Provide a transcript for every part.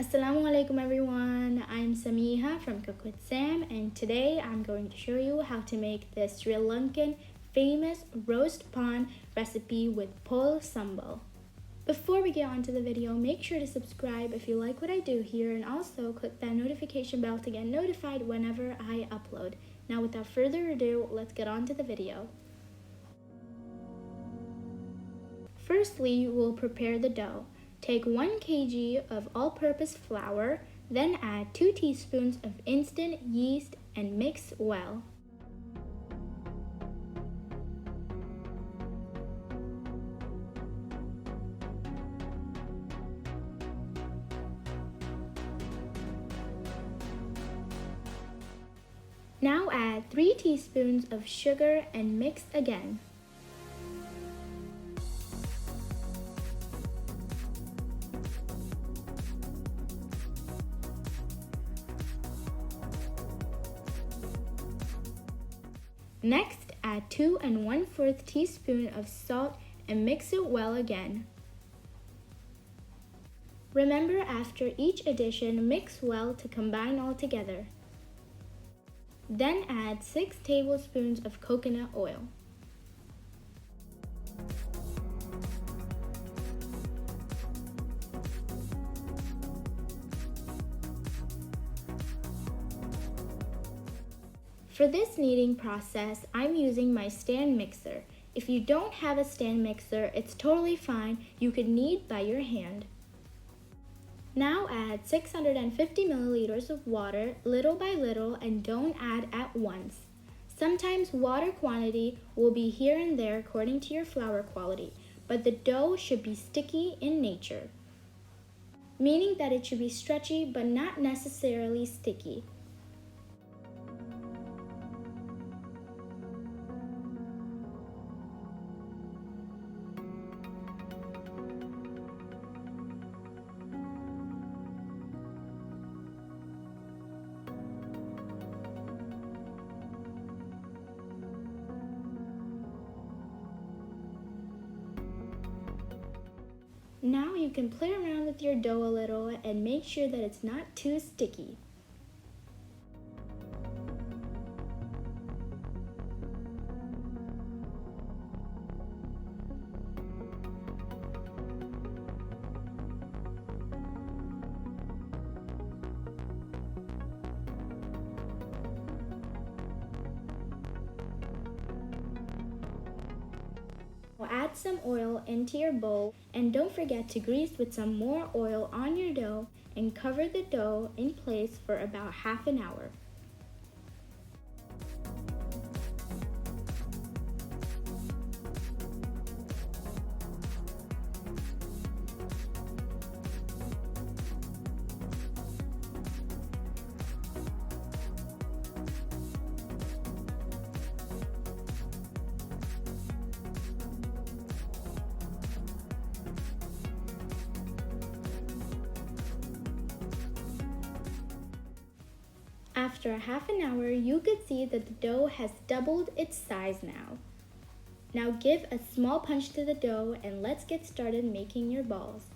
Assalamu alaikum everyone, I'm Samiha from Cook with Sam, and today I'm going to show you how to make this Sri Lankan famous roast paan recipe with pol sambal. Before we get on to the video, make sure to subscribe if you like what I do here, and also click that notification bell to get notified whenever I upload. Now without further ado, let's get on to the video. Firstly, we'll prepare the dough. Take 1 kg of all-purpose flour, then add 2 teaspoons of instant yeast and mix well. Now add 3 teaspoons of sugar and mix again. Next, add 2 1/4 teaspoon of salt and mix it well again. Remember, after each addition, mix well to combine all together. Then add 6 tablespoons of coconut oil. For this kneading process, I'm using my stand mixer. If you don't have a stand mixer, it's totally fine. You could knead by your hand. Now add 650 milliliters of water little by little and don't add at once. Sometimes water quantity will be here and there according to your flour quality, but the dough should be sticky in nature, meaning that it should be stretchy but not necessarily sticky. Now you can play around with your dough a little and make sure that it's not too sticky. Add some oil into your bowl and don't forget to grease with some more oil on your dough and cover the dough in place for about half an hour. After half an hour, you could see that the dough has doubled its size now. Now give a small punch to the dough and let's get started making your balls.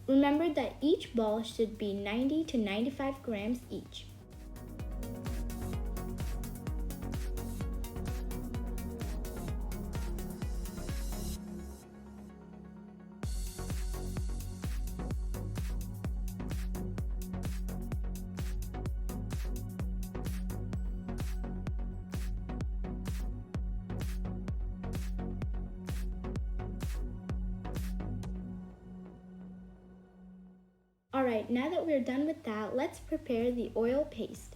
Remember that each ball should be 90 to 95 grams each. Alright, now that we're done with that, let's prepare the oil paste.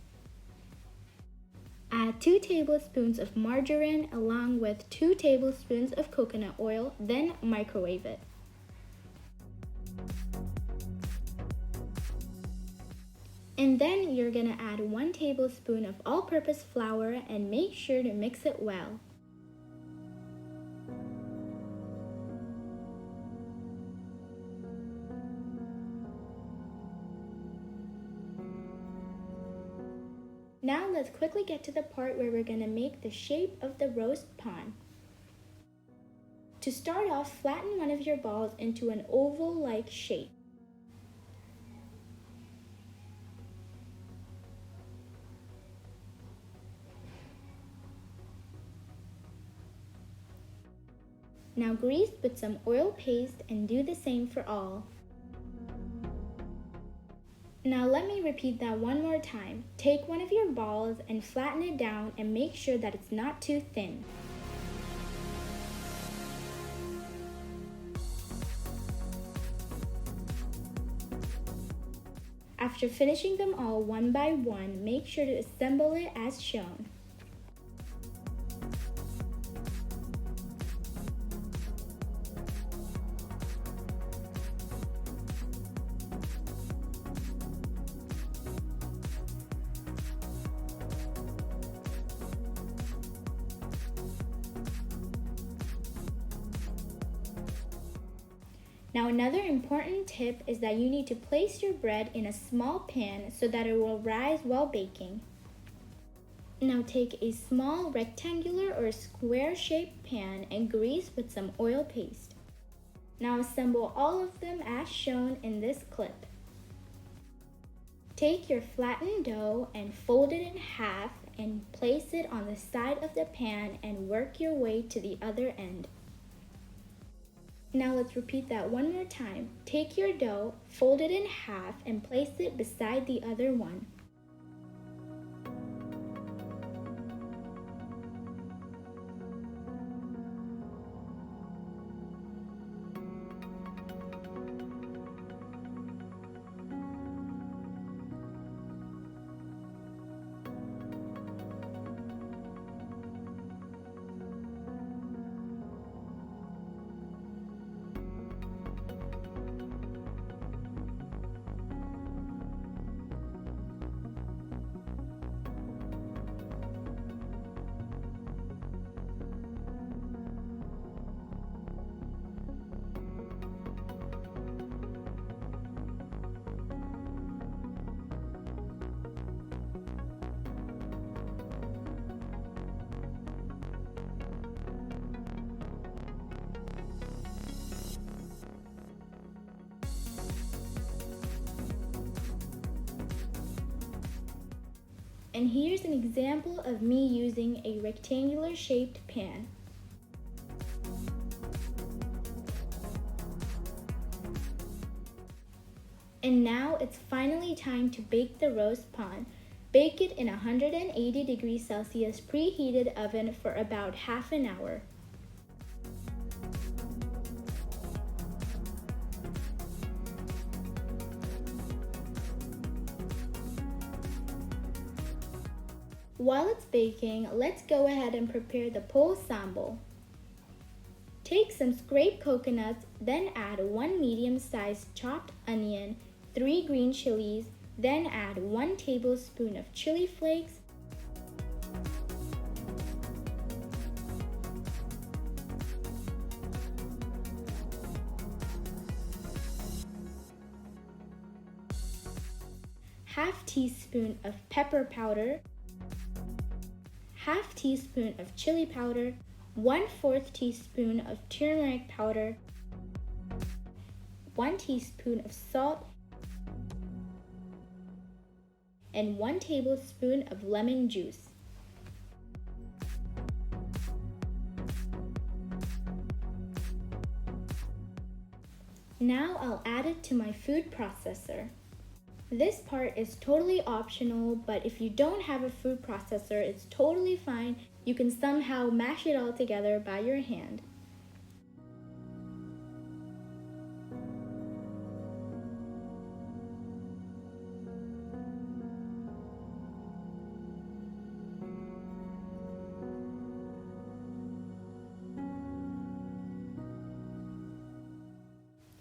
Add 2 tablespoons of margarine along with 2 tablespoons of coconut oil, then microwave it. And then you're going to add 1 tablespoon of all-purpose flour and make sure to mix it well. Now let's quickly get to the part where we're going to make the shape of the roast paan. To start off, flatten one of your balls into an oval-like shape. Now grease with some oil paste and do the same for all. Now let me repeat that one more time. Take one of your balls and flatten it down and make sure that it's not too thin. After finishing them all one by one, make sure to assemble it as shown. Now another important tip is that you need to place your bread in a small pan so that it will rise while baking. Now take a small rectangular or square-shaped pan and grease with some oil paste. Now assemble all of them as shown in this clip. Take your flattened dough and fold it in half and place it on the side of the pan and work your way to the other end. Now let's repeat that one more time. Take your dough, fold it in half, and place it beside the other one. And here's an example of me using a rectangular shaped pan. And now it's finally time to bake the roast paan. Bake it in a 180 degrees Celsius preheated oven for about half an hour. While it's baking, let's go ahead and prepare the pol sambal. Take some scraped coconuts, then add 1 medium-sized chopped onion, 3 green chilies, then add 1 tablespoon of chili flakes, half teaspoon of pepper powder, half teaspoon of chili powder, 1/4 teaspoon of turmeric powder, 1 teaspoon of salt, and 1 tablespoon of lemon juice. Now I'll add it to my food processor. This part is totally optional, but if you don't have a food processor, it's totally fine. You can somehow mash it all together by your hand.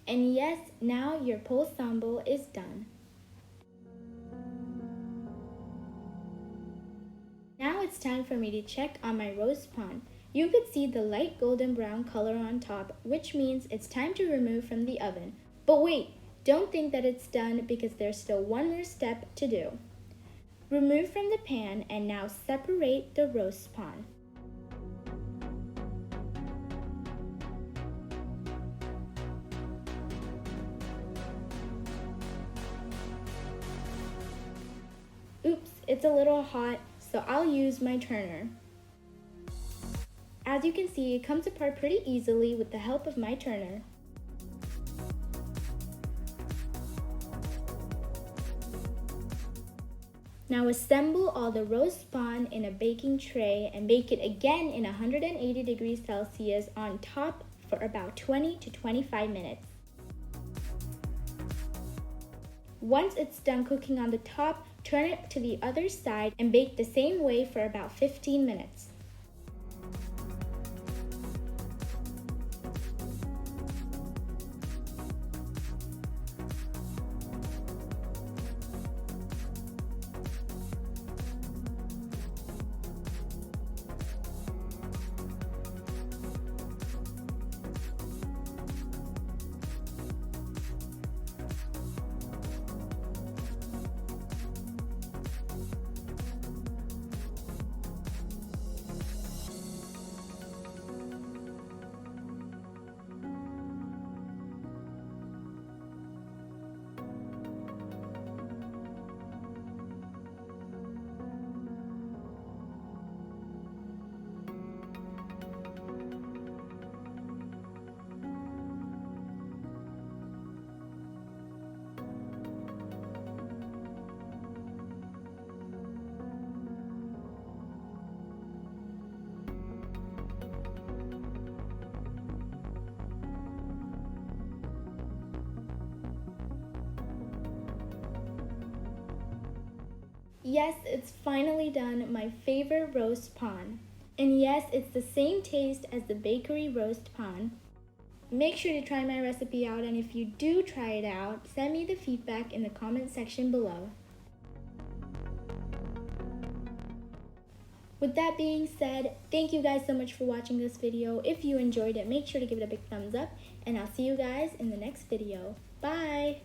And yes, now your pol sambal is done. Now it's time for me to check on my roast paan. You could see the light golden brown color on top, which means it's time to remove from the oven. But wait, don't think that it's done because there's still one more step to do. Remove from the pan and now separate the roast paan. It's a little hot, so I'll use my turner. As you can see, it comes apart pretty easily with the help of my turner. Now assemble all the roast paan in a baking tray and bake it again in 180 degrees Celsius on top for about 20 to 25 minutes. Once it's done cooking on the top, turn it to the other side and bake the same way for about 15 minutes. Yes, it's finally done, my favorite roast paan. And yes, it's the same taste as the bakery roast paan. Make sure to try my recipe out, and if you do try it out, send me the feedback in the comment section below. With that being said, thank you guys so much for watching this video. If you enjoyed it, make sure to give it a big thumbs up, and I'll see you guys in the next video. Bye!